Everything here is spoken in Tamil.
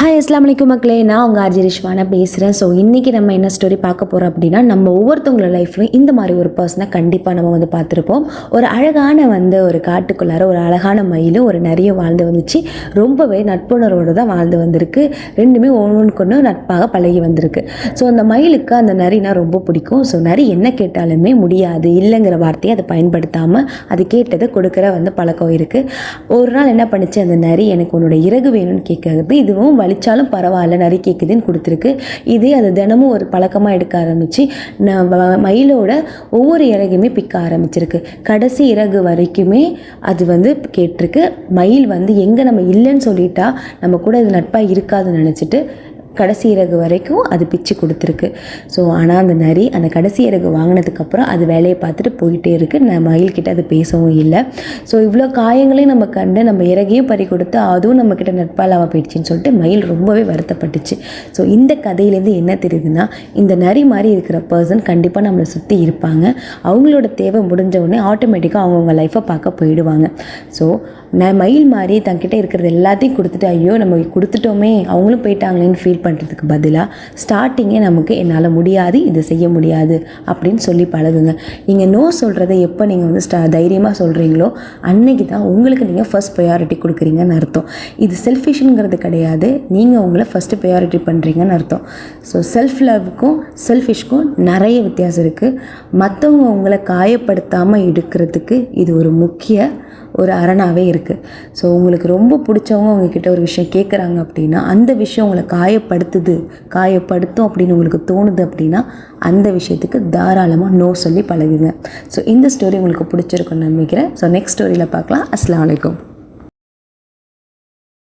ஹாய் அஸ்லாம் வலைக்கும் மக்களே, நான் உங்கள் ஆர்ஜி ரிஷ்வானா பேசுகிறேன். ஸோ இன்றைக்கி நம்ம என்ன ஸ்டோரி பார்க்க போகிறோம் அப்படின்னா, நம்ம ஒவ்வொருத்தவங்களோட லைஃப்லையும் இந்த மாதிரி ஒரு பர்சனை கண்டிப்பாக நம்ம பார்த்துருப்போம். ஒரு அழகான ஒரு காட்டுக்குள்ளார ஒரு அழகான மயிலும் ஒரு நிறைய வாழ்ந்து வந்துச்சு. ரொம்பவே நட்புணர்வோடு தான் வாழ்ந்து வந்திருக்கு. ரெண்டுமே ஒன்றுக்கு ஒன்று நட்பாக பழகி வந்திருக்கு. ஸோ அந்த மயிலுக்கு அந்த நரினா ரொம்ப பிடிக்கும். ஸோ நரி என்ன கேட்டாலுமே முடியாது இல்லைங்கிற வார்த்தையை அதை பயன்படுத்தாமல் அது கேட்டதை கொடுக்குற பழக்கம் இருக்குது. ஒரு நாள் என்ன பண்ணிச்சு அந்த நரி, எனக்கு உன்னோட இறகு வேணும்னு கேட்குறது. இதுவும் வலிச்சாலும் பரவாயில்ல நரி கேட்குதுன்னு கொடுத்துருக்கு. இதே அது தினமும் ஒரு பழக்கமாக எடுக்க ஆரம்பித்து மயிலோட ஒவ்வொரு இறகுமே பிக்க ஆரம்பிச்சிருக்கு. கடைசி இறகு வரைக்குமே அது கேட்டிருக்கு. மயில் எங்கே நம்ம இல்லைன்னு சொல்லிட்டா நம்ம கூட இது நட்பாக இருக்காதுன்னு நினச்சிட்டு கடைசி இறகு வரைக்கும் அது பிச்சு கொடுத்துருக்கு. ஸோ ஆனால் அந்த நரி அந்த கடைசி இறகு வாங்கினதுக்கப்புறம் அது வேலையை பார்த்துட்டு போயிட்டே இருக்குது. மயில்கிட்ட அது பேசவும் இல்லை. ஸோ இவ்வளோ காயங்களையும் நம்ம கண்டு நம்ம இறகையும் பறி கொடுத்து அதுவும் நம்மக்கிட்ட நட்பாலாக போயிடுச்சின்னு சொல்லிட்டு மயில் ரொம்பவே வருத்தப்பட்டுச்சு. ஸோ இந்த கதையிலேருந்து என்ன தெரியுதுன்னா, இந்த நரி மாதிரி இருக்கிற பர்சன் கண்டிப்பாக நம்மளை சுற்றி இருப்பாங்க. அவங்களோட தேவை முடிஞ்ச உடனே ஆட்டோமேட்டிக்காக அவங்கவுங்க லைஃப்பை பார்க்க போயிடுவாங்க. ஸோ மயில் மாதிரி தங்கிட்ட இருக்கிறது எல்லாத்தையும் கொடுத்துட்டு ஐயோ நம்ம கொடுத்துட்டோமே அவங்களும் போயிட்டாங்களேன்னு ஃபீல் பண்ணுறதுக்கு பதிலாக ஸ்டார்டிங்கே நமக்கு என்னால் முடியாது, இது செய்ய முடியாது அப்படின்னு சொல்லி பழகுங்க. நீங்கள் நோ சொல்கிறத எப்போ நீங்கள் தைரியமாக சொல்கிறீங்களோ அன்னைக்கு தான் உங்களுக்கு நீங்கள் ஃபர்ஸ்ட் ப்ரையாரிட்டி கொடுக்குறீங்கன்னு அர்த்தம். இது செல்ஃபிஷ்ங்கிறது கிடையாது, நீங்கள் உங்களை ஃபஸ்ட்டு ப்ரையாரிட்டி பண்ணுறீங்கன்னு அர்த்தம். ஸோ செல்ஃப் லவ்வுக்கும் செல்ஃபிஷ்க்கும் நிறைய வித்தியாசம் இருக்குது. மற்றவங்க உங்களை காயப்படுத்தாமல் எடுக்கிறதுக்கு இது ஒரு முக்கிய அரணாகவே இருக்குது. ஸோ உங்களுக்கு ரொம்ப பிடிச்சவங்க உங்ககிட்ட ஒரு விஷயம் கேட்குறாங்க அப்படின்னா அந்த விஷயம் உங்களை காயப்படுத்தும் அப்படின்னு உங்களுக்கு தோணுது அப்படின்னா அந்த விஷயத்துக்கு தாராளமாக நோ சொல்லி பழகுங்க. ஸோ இந்த ஸ்டோரி உங்களுக்கு பிடிச்சிருக்குன்னு நம்பிக்கிறேன். ஸோ நெக்ஸ்ட் ஸ்டோரியில் பார்க்கலாம். அஸ்ஸலாமு அலைக்கும்.